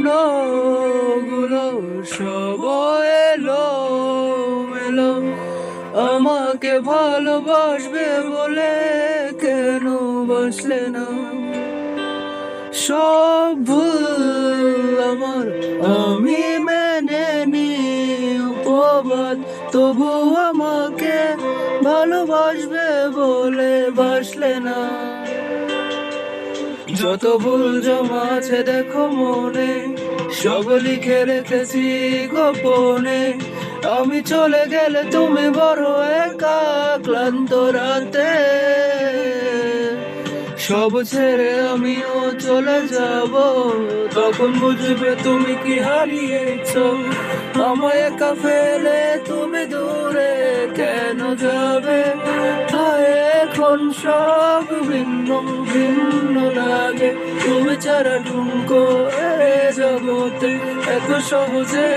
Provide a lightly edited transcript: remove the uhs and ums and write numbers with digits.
স্বপ্নগুলো সব এলো এলো, আমাকে ভালোবাসবে বলে কেন বাসলে না? সব ভুল আমার আমি মেনে নি অপবাদ, তবু আমাকে ভালোবাসবে বলে বাসলে না। যত ভুল জমা আছে দেখো মনে, সব লিখে রেখেছি গোপনে। আমি চলে গেলে তুমি বড় একা ক্লান্ত রাতে, সব ছেড়ে আমিও চলে যাব। তখন বুঝবে তুমি কি হারিয়েছো, আমায় একা ফেলে তুমি দূরে কেন যাবে? হায় এখন সব ভিন্ন ভিন্ন লাগে, তুমি ছাড়া ঢুকো এ জগতে এত সহজে